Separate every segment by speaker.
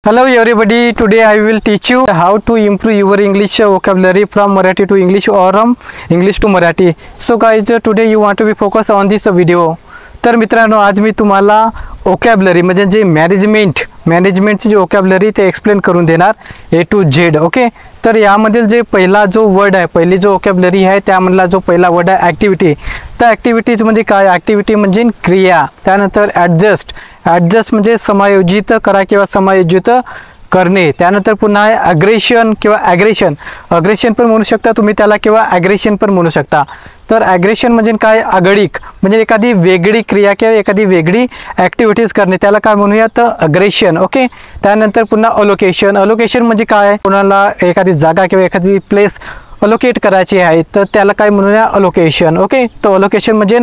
Speaker 1: Hello everybody, today I will teach you how to improve your English vocabulary from Marathi to English or from English to Marathi. So guys, today you want to be focused on this video. तर मित्रांनो, आज मी तुम्हाला vocabulary म्हणजे जे मॅनेजमेंटची जी vocabulary ते explain करून देणार A to Z. Okay, तर यामधील जे पहिला जो वर्ड आहे, पहिली जो vocabulary आहे त्यामधला जो पहिला वर्ड आहे ॲक्टिव्हिटी. तर ॲक्टिव्हिटीज म्हणजे काय? ॲक्टिव्हिटी म्हणजे क्रिया. त्यानंतर ॲडजस्ट म्हणजे समायोजित करा किंवा समायोजित करणे. त्यानंतर पुन्हा आहे अग्रेशन किंवा अग्रेशन पण म्हणू शकता तुम्ही त्याला, किंवा ॲग्रेशन पण म्हणू शकता. तर ॲग्रेशन म्हणजे काय? आगळिक म्हणजे एखादी वेगळी क्रिया किंवा एखादी वेगळी ॲक्टिव्हिटीज करणे, त्याला काय म्हणूयात? अग्रेशन. ओके, त्यानंतर पुन्हा अलोकेशन म्हणजे काय? कोणाला एखादी जागा किंवा एखादी प्लेस अलोकेट करायची आहे तर त्याला काय म्हणूया? अलोकेशन. ओके, तर अलोकेशन म्हणजे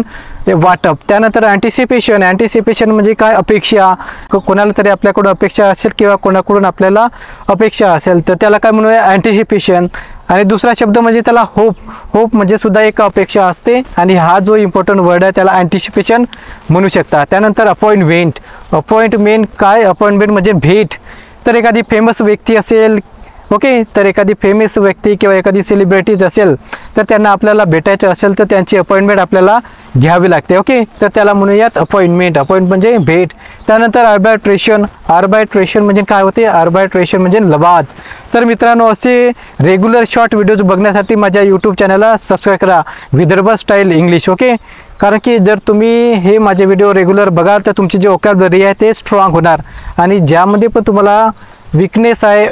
Speaker 1: वाटप. त्यानंतर अँटिसिपेशन म्हणजे काय? अपेक्षा. कोणाला तरी आपल्याकडून अपेक्षा असेल किंवा कोणाकडून आपल्याला अपेक्षा असेल तर त्याला काय म्हणूया? अँटिसिपेशन. आणि दुसरा शब्द म्हणजे त्याला होप म्हणजे सुद्धा एक अपेक्षा असते, आणि हा जो इम्पॉर्टंट वर्ड आहे त्याला अँटिसिपेशन म्हणू शकता. त्यानंतर अपॉइंटमेंट काय? अपॉइंटमेंट म्हणजे भेट. तर एखादी फेमस व्यक्ती असेल, ओके, तर एखादी फेमस व्यक्ती किंवा एखादी सेलिब्रिटीज असेल तर त्यांना आपल्याला भेटायचं असेल तर त्यांची अपॉइंटमेंट आपल्याला घ्यावी लागते. ओके, तर त्याला म्हणूयात अपॉइंटमेंट म्हणजे भेट. त्यानंतर आर्बायट्रेशन म्हणजे काय होते? आर्बायट्रेशन म्हणजे लवाद. तर मित्रांनो, असे रेग्युलर शॉर्ट व्हिडिओज बघण्यासाठी माझ्या यूट्यूब चॅनलला सबस्क्राईब करा, विदर्भ स्टाईल इंग्लिश. ओके, कारण की जर तुम्ही हे माझे व्हिडिओ रेग्युलर बघाल तर तुमची जी वोकॅब्युलरी आहे ते स्ट्रॉंग होणार, आणि ज्यामध्ये पण तुम्हाला वीकनेस आहे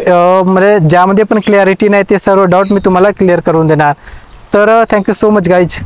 Speaker 1: म्हणजे ज्यामध्ये पण क्लॅरिटी नाही ते सर्व डाऊट मी तुम्हाला क्लिअर करून देणार. तर थँक्यू सो मच गाईज.